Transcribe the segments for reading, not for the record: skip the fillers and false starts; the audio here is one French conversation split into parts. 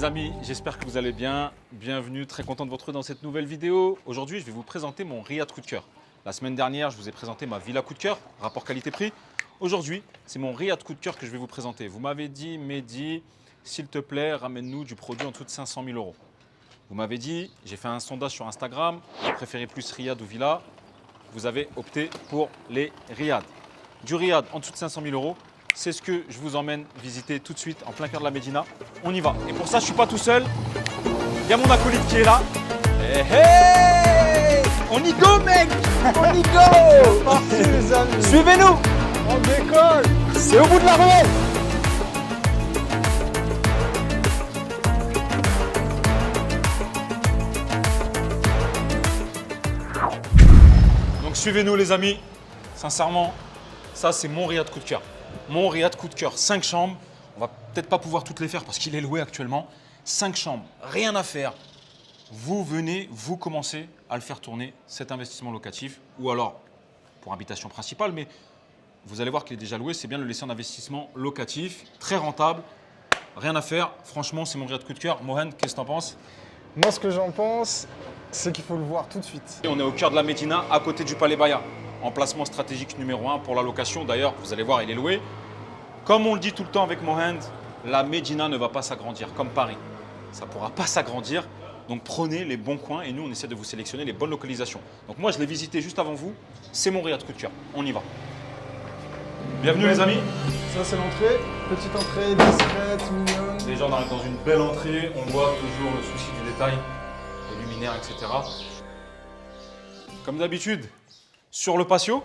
les amis, j'espère que vous allez bien. Bienvenue, très content de vous retrouver dans cette nouvelle vidéo. Aujourd'hui, je vais vous présenter mon riad coup de cœur. La semaine dernière, je vous ai présenté ma villa coup de cœur, rapport qualité-prix. Aujourd'hui, c'est mon riad coup de cœur que je vais vous présenter. Vous m'avez dit, Mehdi, s'il te plaît, ramène-nous du produit en dessous de 500 000 euros. Vous m'avez dit, j'ai fait un sondage sur Instagram, vous préférez plus riad ou villa. Vous avez opté pour les riad. Du riad en dessous de 500 000 euros. C'est ce que je vous emmène visiter tout de suite en plein cœur de la Médina. On y va. Et pour ça, je ne suis pas tout seul. Il y a mon acolyte qui est là. Hey, hey, on y go, mec. On y go. C'est parti, les amis. Suivez-nous. On décolle. C'est au bout de la ruelle. Donc suivez-nous, les amis. Sincèrement, ça, c'est mon riad coup de cœur. Mon riad coup de cœur, 5 chambres. On va peut-être pas pouvoir toutes les faire parce qu'il est loué actuellement. 5 chambres, rien à faire. Vous venez, vous commencez à le faire tourner, cet investissement locatif. Ou alors, pour habitation principale, mais vous allez voir qu'il est déjà loué. C'est bien de le laisser en investissement locatif, très rentable. Rien à faire. Franchement, c'est mon riad coup de cœur. Mohan, qu'est-ce que t'en penses? Moi, ce que j'en pense, c'est qu'il faut le voir tout de suite. Et on est au cœur de la Médina, à côté du Palais Baya. Emplacement stratégique numéro 1 pour la location. D'ailleurs, vous allez voir, il est loué. Comme on le dit tout le temps avec Mohand, la Médina ne va pas s'agrandir comme Paris. Ça ne pourra pas s'agrandir. Donc prenez les bons coins et nous, on essaie de vous sélectionner les bonnes localisations. Donc moi, je l'ai visité juste avant vous. C'est mon riad coup de cœur. On y va. Bienvenue les amis. Ça, c'est l'entrée. Petite entrée, discrète, mignonne. Déjà, on arrive dans une belle entrée. On voit toujours le souci du détail, les luminaires, etc. Comme d'habitude, sur le patio.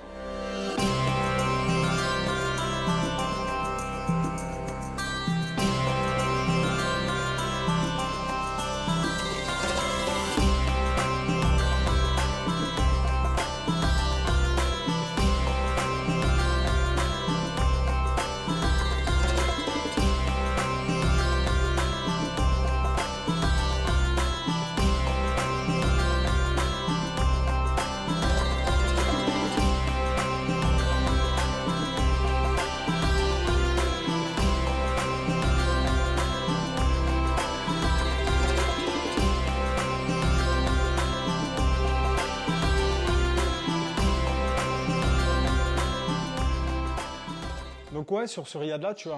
Donc ouais, sur ce riad-là, tu as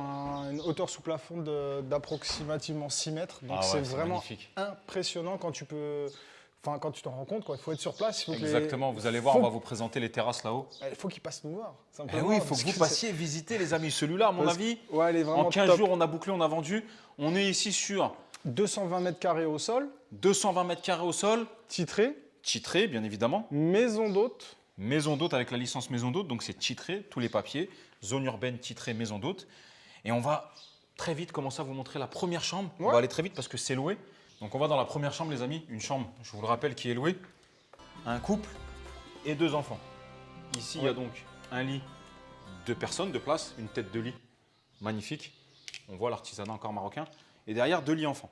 une hauteur sous plafond d'approximativement 6 mètres. Donc Ah ouais, c'est c'est vraiment magnifique. impressionnant quand tu peux... Enfin, quand tu t'en rends compte, quoi. Il faut être sur place. Il faut Exactement, vous allez voir, on va vous présenter les terrasses là-haut. Il faut qu'ils passent nous voir. Eh simplement, oui, il faut parce que vous c'est- passiez visiter les amis. Celui-là, à mon parce- avis, Ouais, elle est vraiment en 15 top. jours, on a bouclé, on a vendu. On est ici sur 220 mètres carrés au sol, 220 mètres carrés au sol, titré, titré bien évidemment. maison d'hôte. Maison d'hôte avec la licence maison d'hôte, donc c'est titré, tous les papiers. Zone urbaine titrée maison d'hôte. Et on va très vite commencer à vous montrer la première chambre. On Ouais. va aller très vite parce que c'est loué. Donc on va dans la première chambre les amis. Une chambre, je vous le rappelle, qui est louée. Un couple et 2 enfants. Ici, il y a donc un lit, 2 personnes, 2 places, une tête de lit magnifique. On voit l'artisanat encore marocain. Et derrière, 2 lits enfants.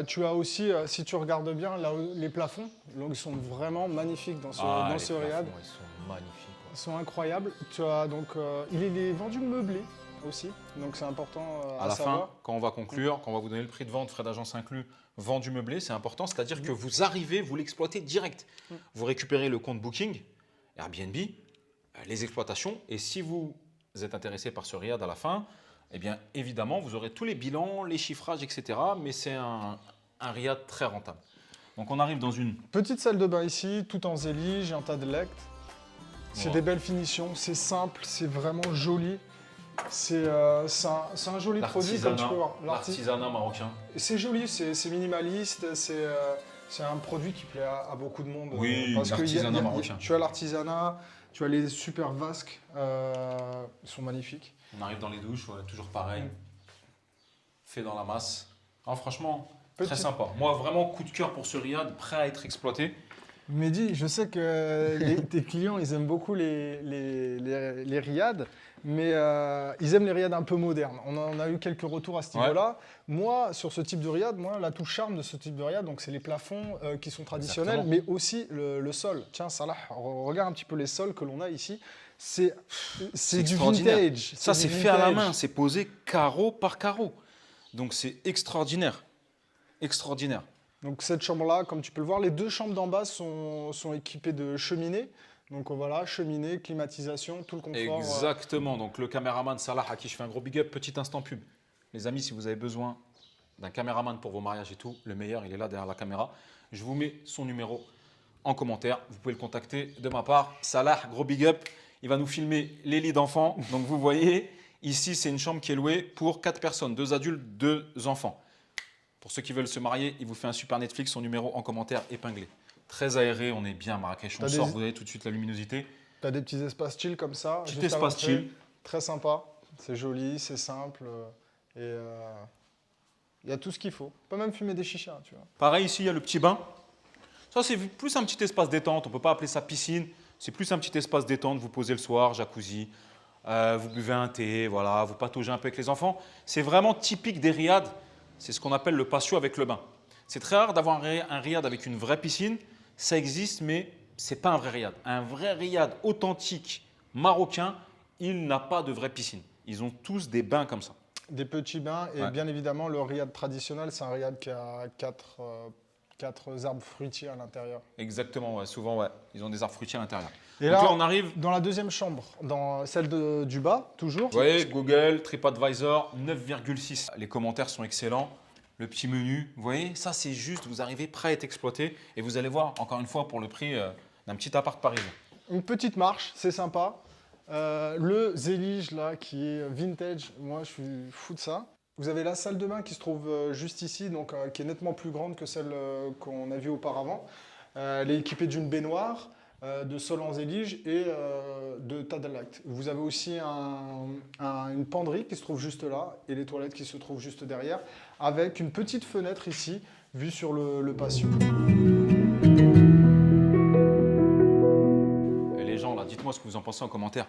Tu as aussi, si tu regardes bien, là, les plafonds, donc ils sont vraiment magnifiques dans ce, dans les ce riad. plafonds, ils sont magnifiques. Ils sont incroyables. Tu as donc, il est vendu meublé aussi, donc c'est important À à la savoir. fin, quand on va conclure, quand on va vous donner le prix de vente, frais d'agence inclus, vendu meublé, c'est important. C'est-à-dire que vous arrivez, vous l'exploitez direct. Vous récupérez le compte Booking, Airbnb, les exploitations. Et si vous êtes intéressé par ce riad à la fin, eh bien évidemment, vous aurez tous les bilans, les chiffrages, etc. Mais c'est un riad très rentable. Donc on arrive dans une... Petite salle de bain ici, tout en zélige, un tas de lectes. C'est Ouais. des belles finitions, c'est simple, c'est vraiment joli. C'est un joli produit comme tu peux voir. L'artisanat marocain. C'est joli, c'est minimaliste, c'est un produit qui plaît à beaucoup de monde. Oui, parce que l'artisanat marocain. tu as l'artisanat, tu as les super vasques, ils sont magnifiques. On arrive dans les douches, ouais, toujours pareil. Fait dans la masse. Ah, franchement, très Petit- sympa. Moi, vraiment, coup de cœur pour ce riad, prêt à être exploité. Mehdi, je sais que tes clients, ils aiment beaucoup les riads, mais ils aiment les riads un peu modernes. On en a eu quelques retours à ce Ouais. niveau-là. Moi, sur ce type de riad, la touche charme de ce type de riad, donc c'est les plafonds qui sont traditionnels, Exactement. mais aussi le sol. Tiens, Salah, regarde un petit peu les sols que l'on a ici. C'est du extraordinaire. vintage. Ça, du c'est fait à la vintage. main. C'est posé carreau par carreau. Donc c'est extraordinaire. Extraordinaire. Donc cette chambre-là, comme tu peux le voir, les deux chambres d'en bas sont équipées de cheminées. Donc voilà, cheminée, climatisation, tout le confort. Exactement. Donc le caméraman Salah, à qui je fais un gros big up, petit instant pub. Les amis, si vous avez besoin d'un caméraman pour vos mariages et tout, le meilleur, il est là derrière la caméra. Je vous mets son numéro en commentaire. Vous pouvez le contacter de ma part. Salah, gros big up. Il va nous filmer les lits d'enfants. Donc vous voyez, ici, c'est une chambre qui est louée pour 4 personnes, 2 adultes, 2 enfants. Pour ceux qui veulent se marier, il vous fait un super Netflix, son numéro en commentaire épinglé. Très aéré, on est bien à Marrakech. On sort, vous voyez tout de suite la luminosité. Tu as des petits espaces chill comme ça. Petit espace chill. Très sympa. C'est joli, c'est simple. Et il y a tout ce qu'il faut. On peut même fumer des chichas, tu vois. Pareil, ici, il y a le petit bain. Ça, c'est plus un petit espace détente. On ne peut pas appeler ça piscine. C'est plus un petit espace détente. Vous posez le soir, jacuzzi. Vous buvez un thé, voilà, vous pataugez un peu avec les enfants. C'est vraiment typique des riads. C'est ce qu'on appelle le patio avec le bain. C'est très rare d'avoir un riad avec une vraie piscine. Ça existe, mais ce n'est pas un vrai riad. Un vrai riad authentique marocain, il n'a pas de vraie piscine. Ils ont tous des bains comme ça. Des petits bains et bien évidemment le riad traditionnel, c'est un riad qui a quatre arbres fruitiers à l'intérieur. Exactement, ouais. Souvent, ouais. Ils ont des arbres fruitiers à l'intérieur. Et donc là, on arrive dans la deuxième chambre, dans celle du bas, toujours. Vous voyez, Google, TripAdvisor, 9,6. Les commentaires sont excellents. Le petit menu, vous voyez, ça c'est juste, vous arrivez prêt à être exploité et vous allez voir, encore une fois, pour le prix d'un petit appart parisien. Une petite marche, c'est sympa. Le Zélige là, qui est vintage, moi je suis fou de ça. Vous avez la salle de bain qui se trouve juste ici, donc qui est nettement plus grande que celle qu'on a vue auparavant. Elle est équipée d'une baignoire, de sol en zélige et de tadalakt. Vous avez aussi une penderie qui se trouve juste là et les toilettes qui se trouvent juste derrière, avec une petite fenêtre ici, vue sur le patio. Et les gens là, dites-moi ce que vous en pensez en commentaire.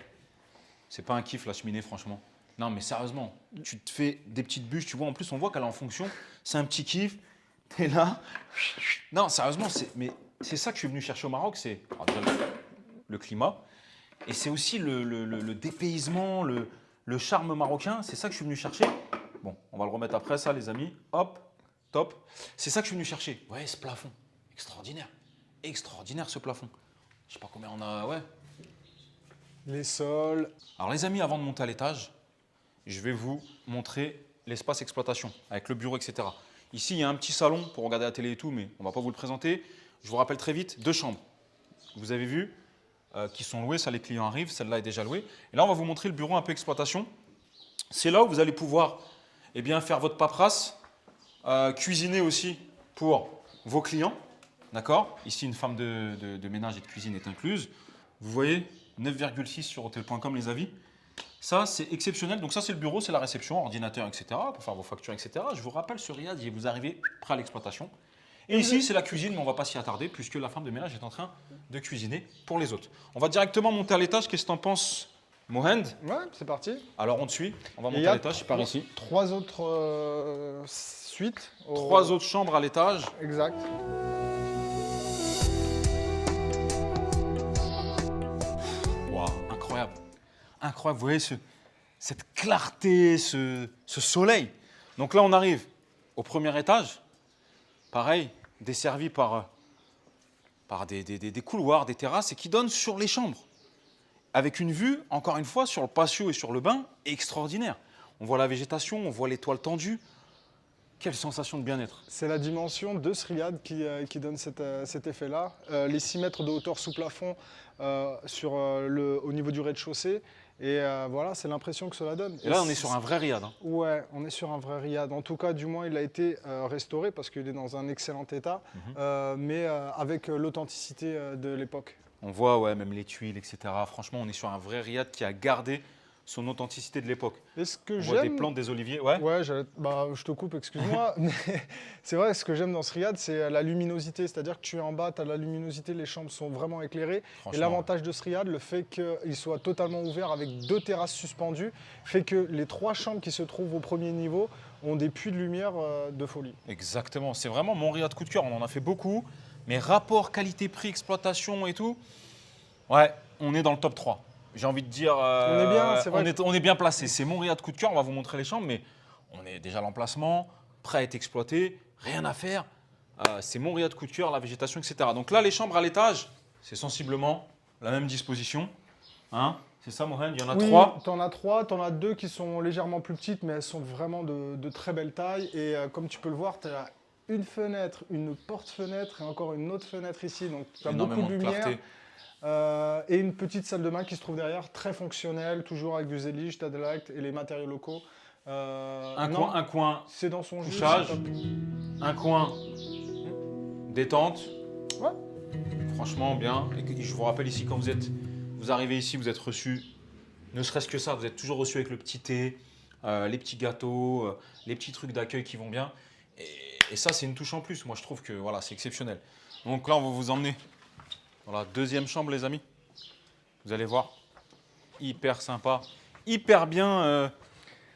C'est pas un kiff la cheminée, franchement. Non mais sérieusement, tu te fais des petites bûches, tu vois, en plus on voit qu'elle est en fonction, c'est un petit kiff, t'es là. Non sérieusement, c'est ça que je suis venu chercher au Maroc, c'est le climat, et c'est aussi le dépaysement, le charme marocain, c'est ça que je suis venu chercher. Bon, on va le remettre après ça les amis, hop, top. C'est ça que je suis venu chercher. Ouais, ce plafond, extraordinaire, extraordinaire ce plafond. Je sais pas combien on a, ouais. Les sols. Alors les amis, avant de monter à l'étage, je vais vous montrer l'espace exploitation, avec le bureau, etc. Ici, il y a un petit salon pour regarder la télé et tout, mais on ne va pas vous le présenter. Je vous rappelle très vite, 2 chambres. Vous avez vu, qui sont louées, ça les clients arrivent, celle-là est déjà louée. Et là, on va vous montrer le bureau un peu exploitation. C'est là où vous allez pouvoir faire votre paperasse, cuisiner aussi pour vos clients. D'accord? Ici, une femme de ménage et de cuisine est incluse. Vous voyez, 9,6 sur hotel.com les avis. Ça, c'est exceptionnel. Donc ça, c'est le bureau, c'est la réception, ordinateur, etc. pour faire vos factures, etc. Je vous rappelle, ce riad, vous arrivez prêt à l'exploitation. Et ici, c'est la cuisine, mais on ne va pas s'y attarder puisque la femme de ménage est en train de cuisiner pour les autres. On va directement monter à l'étage. Qu'est-ce que tu en penses, Mohand? Ouais, c'est parti. Alors, on te suit. On va monter à l'étage. Je pars ici. 3 autres suites. 3 autres chambres à l'étage. Exact. Waouh, incroyable. Incroyable, vous voyez cette clarté, ce soleil. Donc là, on arrive au premier étage. Pareil, desservi par des couloirs, des terrasses, et qui donnent sur les chambres. Avec une vue, encore une fois, sur le patio et sur le bain, extraordinaire. On voit la végétation, on voit les toiles tendues. Quelle sensation de bien-être. C'est la dimension de ce riad qui donne cet effet-là. Les 6 mètres de hauteur sous plafond au niveau du rez-de-chaussée. Et voilà, c'est l'impression que cela donne. Et là, on est sur un vrai riad. Hein. Ouais, on est sur un vrai riad. En tout cas, du moins, il a été restauré parce qu'il est dans un excellent état, mais avec l'authenticité de l'époque. On voit ouais, même les tuiles, etc. Franchement, on est sur un vrai riad qui a gardé son authenticité de l'époque. On voit des plantes, des oliviers. Ouais, je te coupe, excuse-moi. Mais c'est vrai, ce que j'aime dans ce riad, c'est la luminosité. C'est-à-dire que tu es en bas, tu as la luminosité, les chambres sont vraiment éclairées. Et l'avantage de ce riad, le fait qu'il soit totalement ouvert avec 2 terrasses suspendues, fait que les 3 chambres qui se trouvent au premier niveau ont des puits de lumière de folie. Exactement. C'est vraiment mon riad coup de cœur. On en a fait beaucoup. Mais rapport qualité-prix, exploitation et tout, ouais, on est dans le top 3. J'ai envie de dire, on est bien, c'est vrai. On est bien placé. C'est mon riad coup de cœur. On va vous montrer les chambres, mais on est déjà à l'emplacement, prêt à être exploité, rien à faire. C'est mon riad coup de cœur, la végétation, etc. Donc là, les chambres à l'étage, c'est sensiblement la même disposition. Hein, c'est ça, Mohamed, il y en a Oui, 3. tu en as 3, tu en as 2 qui sont légèrement plus petites, mais elles sont vraiment de très belle taille. Et comme tu peux le voir, tu as une fenêtre, une porte-fenêtre et encore une autre fenêtre ici. Donc tu as beaucoup Énormément de de lumière. clarté. Et une petite salle de bain qui se trouve derrière, très fonctionnelle, toujours avec du Zelige, Tadelight et les matériaux locaux. Un coin c'est dans son jus. couchage, c'est top. un coin détente. Ouais. Franchement, bien. Et je vous rappelle ici, quand vous arrivez ici, vous êtes reçu, ne serait-ce que ça, vous êtes toujours reçu avec le petit thé, les petits gâteaux, les petits trucs d'accueil qui vont bien. Et ça, c'est une touche en plus. Moi, je trouve que voilà, c'est exceptionnel. Donc là, on va vous emmener dans la deuxième chambre, les amis. Vous allez voir, hyper sympa, hyper bien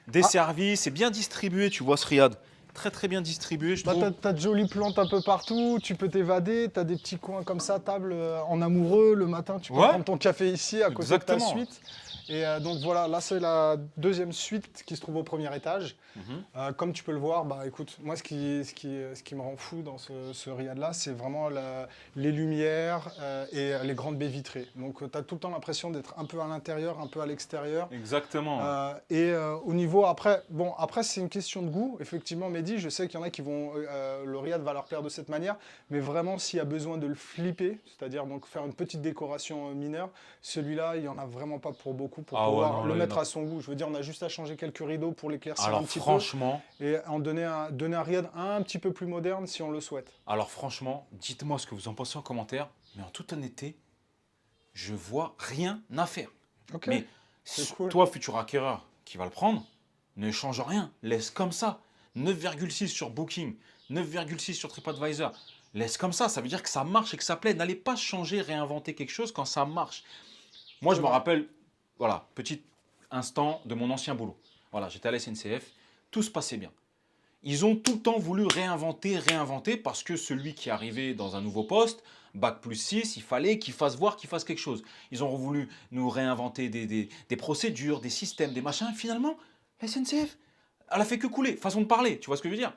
desservi, c'est bien distribué, tu vois, ce riad. Très, très bien distribué, je trouve. T'as de jolies plantes un peu partout, tu peux t'évader, t'as des petits coins comme ça, table en amoureux, le matin tu peux Ouais. prendre ton café ici à côté de ta Exactement. suite. Et donc voilà, là c'est la deuxième suite qui se trouve au premier étage. Comme tu peux le voir, bah écoute, moi ce qui me rend fou dans ce riad-là, c'est vraiment les lumières et les grandes baies vitrées. Donc tu as tout le temps l'impression d'être un peu à l'intérieur, un peu à l'extérieur. Exactement. Au niveau, après c'est une question de goût. Effectivement, Mehdi, je sais qu'il y en a qui vont, le riad va leur plaire de cette manière, mais vraiment s'il y a besoin de le flipper, c'est-à-dire donc faire une petite décoration mineure, celui-là, il n'y en a vraiment pas pour beaucoup pour pouvoir le mettre à son goût. Je veux dire, on a juste à changer quelques rideaux pour l'éclaircir un petit franchement, peu et en donner un riad un petit peu plus moderne si on le souhaite. alors franchement, dites-moi ce que vous en pensez en commentaire, mais en toute honnêteté, je vois rien à faire. Ok. Mais cool. toi, futur acquéreur qui va le prendre, ne change rien, laisse comme ça. 9,6 sur Booking, 9,6 sur TripAdvisor. Laisse comme ça veut dire que ça marche et que ça plaît. N'allez pas changer, réinventer quelque chose quand ça marche. Moi, je me rappelle, voilà, petit instant de mon ancien boulot. Voilà, j'étais à la SNCF, tout se passait bien. Ils ont tout le temps voulu réinventer parce que celui qui arrivait dans un nouveau poste, bac plus 6, il fallait qu'il fasse voir, qu'il fasse quelque chose. Ils ont voulu nous réinventer des procédures, des systèmes, des machins. Finalement, SNCF, elle a fait que couler, façon de parler, tu vois ce que je veux dire?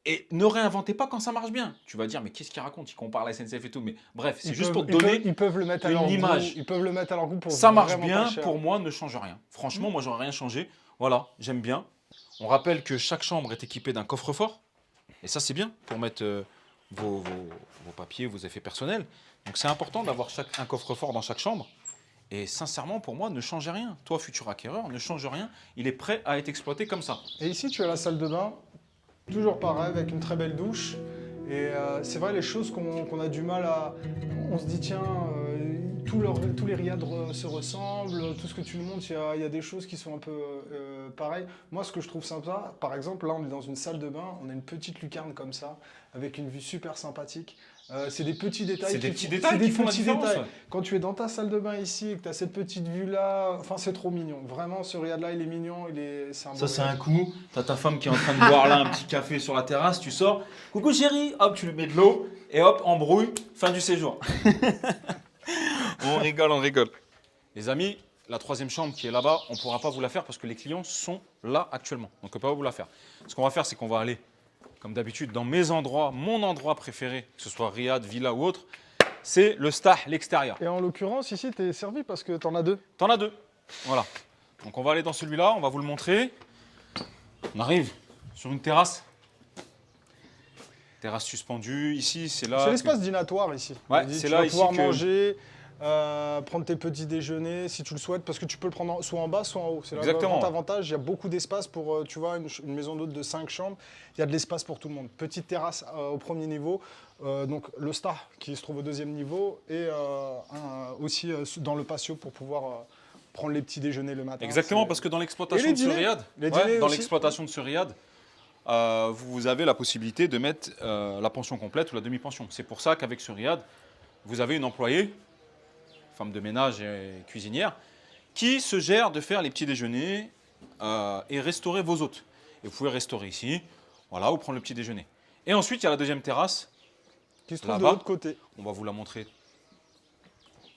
Et ne réinventez pas quand ça marche bien. Tu vas dire, mais qu'est-ce qu'il raconte? Il compare la SNCF et tout. Mais bref, c'est juste pour te donner ils peuvent le mettre à une leur image. goût. Ils peuvent le mettre à leur goût pour ça marche vraiment bien, pas cher. pour moi, ne change rien. Franchement, moi, j'aurais rien changé. Voilà, j'aime bien. On rappelle que chaque chambre est équipée d'un coffre-fort. Et ça, c'est bien pour mettre vos papiers, vos effets personnels. Donc, c'est important d'avoir un coffre-fort dans chaque chambre. Et sincèrement, pour moi, ne changez rien. Toi, futur acquéreur, ne change rien. Il est prêt à être exploité comme ça. Et ici, tu as la salle de bain, toujours pareil, avec une très belle douche. Et c'est vrai, les choses qu'on a du mal à... On se dit, tiens, tous les riads se ressemblent, tout ce que tu nous montres, il y a des choses qui sont un peu pareilles. Moi, ce que je trouve sympa, par exemple, là, on est dans une salle de bain, on a une petite lucarne comme ça, avec une vue super sympathique. C'est des petits détails. C'est des petits détails qui font la différence. Quand tu es dans ta salle de bain ici et que tu as cette petite vue-là, enfin, c'est trop mignon. Vraiment, ce riad-là, il est mignon. C'est un beau Ça, c'est riad. un coup. T'as ta femme qui est en train de boire là un petit café sur la terrasse. Tu sors. Coucou chérie. Hop, tu lui mets de l'eau. Et hop, embrouille. Fin du séjour. On rigole, on rigole. Les amis, la troisième chambre qui est là-bas, on ne pourra pas vous la faire parce que les clients sont là actuellement. Donc, on ne peut pas vous la faire. Ce qu'on va faire, c'est qu'on va aller, comme d'habitude, dans mes endroits, mon endroit préféré, que ce soit riad, villa ou autre, c'est le Stah, l'extérieur. Et en l'occurrence, ici, tu es servi parce que tu en as deux. T'en as deux. Voilà. Donc, on va aller dans celui-là, on va vous le montrer. On arrive sur une terrasse. Terrasse suspendue. Ici, c'est là. C'est l'espace dînatoire ici. Ouais, Tu c'est vas là pouvoir ici que- manger, prendre tes petits déjeuners si tu le souhaites, parce que tu peux le prendre soit en bas, soit en haut. C'est là le Exactement. grand avantage. Il y a beaucoup d'espace pour, tu vois, une maison d'hôte de 5 chambres. Il y a de l'espace pour tout le monde. Petite terrasse au premier niveau, donc le Star qui se trouve au deuxième niveau, et aussi dans le patio pour pouvoir prendre les petits déjeuners le matin. Exactement, C'est- parce que dans Et l'exploitation les de ce dîners. riad, Les dîners dans aussi. l'exploitation de ce riad, vous avez la possibilité de mettre la pension complète ou la demi-pension. C'est pour ça qu'avec ce riad, vous avez une employée, femme de ménage et cuisinière, qui se gère de faire les petits déjeuners et restaurer vos hôtes. Et vous pouvez restaurer ici, voilà, ou prendre le petit déjeuner. Et ensuite, il y a la deuxième terrasse, Qui se trouve de là-bas. l'autre côté. on va vous la montrer,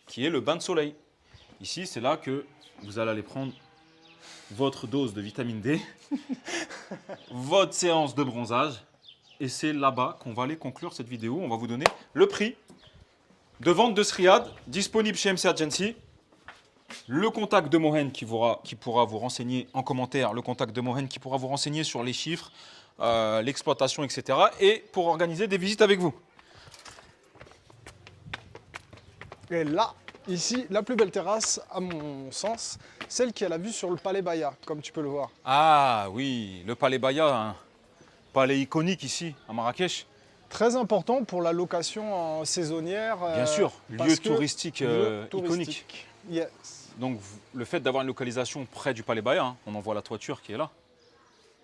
qui est le bain de soleil. Ici, c'est là que vous allez aller prendre votre dose de vitamine D, votre séance de bronzage. Et c'est là-bas qu'on va aller conclure cette vidéo. On va vous donner le prix de vente de ce riad disponible chez MC Agency. Le contact de Mohen qui pourra vous renseigner en commentaire, le contact de Mohen qui pourra vous renseigner sur les chiffres, l'exploitation, etc. Et pour organiser des visites avec vous. Et là, ici, la plus belle terrasse, à mon sens, celle qui a la vue sur le Palais Baya, comme tu peux le voir. Ah oui, le Palais Baya, un palais iconique ici, à Marrakech. Très important pour la location en saisonnière. Bien sûr, lieu touristique lieu iconique. Yes. Donc le fait d'avoir une localisation près du Palais Baya, hein, on en voit la toiture qui est là.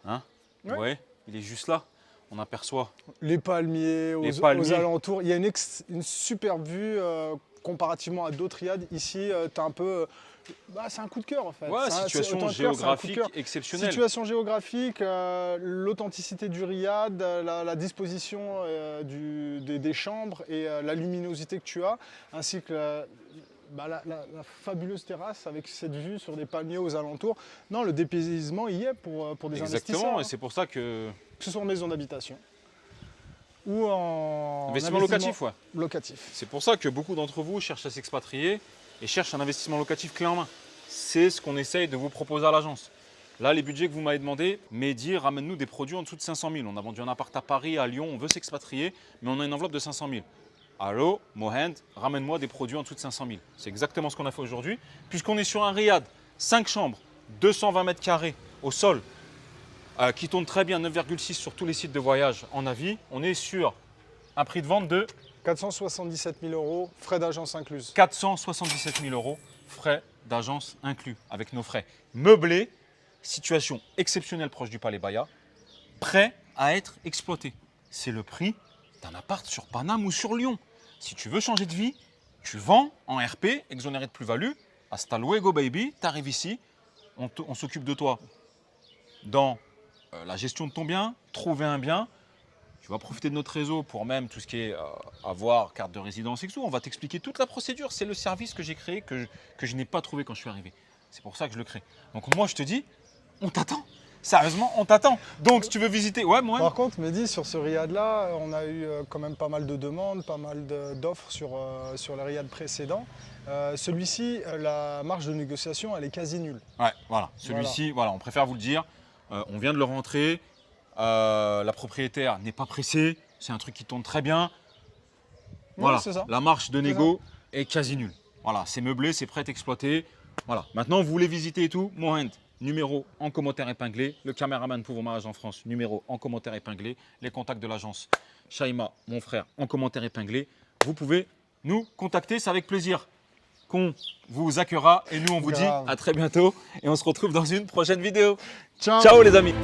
Hein, ouais. Vous voyez, il est juste là. On aperçoit les palmiers, aux alentours. Il y a une super vue comparativement à d'autres riads. Ici, tu as un peu... c'est un coup de cœur en fait. Ouais, situation géographique exceptionnelle. Situation géographique, l'authenticité du riad, la disposition des chambres et la luminosité que tu as, ainsi que la fabuleuse terrasse avec cette vue sur des palmiers aux alentours. Non, le dépaysement y est pour des investisseurs. Exactement, et c'est pour ça que ce soit en maison d'habitation ou en investissement locatif, ouais. Locatif. C'est pour ça que beaucoup d'entre vous cherchent à s'expatrier et cherchent un investissement locatif clé en main. C'est ce qu'on essaye de vous proposer à l'agence. Là, les budgets que vous m'avez demandé, Mehdi, ramène-nous des produits en dessous de 500 000. On a vendu un appart à Paris, à Lyon, on veut s'expatrier, mais on a une enveloppe de 500 000. Allô, Mohen, ramène-moi des produits en dessous de 500 000. C'est exactement ce qu'on a fait aujourd'hui, puisqu'on est sur un riad, 5 chambres, 220 mètres carrés au sol, qui tourne très bien, 9,6 sur tous les sites de voyage en avis. On est sur un prix de vente de 477 000 €, frais d'agence inclus. 477 000 €, frais d'agence inclus, avec nos frais. Meublé, situation exceptionnelle proche du Palais Baya, prêt à être exploité. C'est le prix d'un appart sur Paname ou sur Lyon. Si tu veux changer de vie, tu vends en RP, exonéré de plus-value. Hasta luego, baby. Tu arrives ici, on s'occupe de toi dans la gestion de ton bien, trouver un bien. Tu vas profiter de notre réseau pour même tout ce qui est avoir carte de résidence et tout. On va t'expliquer toute la procédure. C'est le service que j'ai créé, que je n'ai pas trouvé quand je suis arrivé. C'est pour ça que je le crée. Donc moi, je te dis, on t'attend. Sérieusement, on t'attend. Donc, si tu veux visiter... Ouais, moi. Par contre, Mehdi, sur ce riad-là, on a eu quand même pas mal de demandes, pas mal d'offres sur les riads précédents. Celui-ci, la marge de négociation, elle est quasi nulle. Ouais, voilà. Celui-ci, voilà, on préfère vous le dire. On vient de le rentrer. La propriétaire n'est pas pressée. C'est un truc qui tourne très bien. Voilà, c'est ça. La marge de négo est quasi nulle. Voilà, c'est meublé, c'est prêt à exploiter. Voilà. Maintenant, vous voulez visiter et tout, Mohen, numéro en commentaire épinglé. Le caméraman pour vos mariages en France, numéro en commentaire épinglé. Les contacts de l'agence Shaima, mon frère, en commentaire épinglé. Vous pouvez nous contacter, c'est avec plaisir qu'on vous accueillera. Et nous, on vous dit à très bientôt et on se retrouve dans une prochaine vidéo. Ciao, ciao les amis.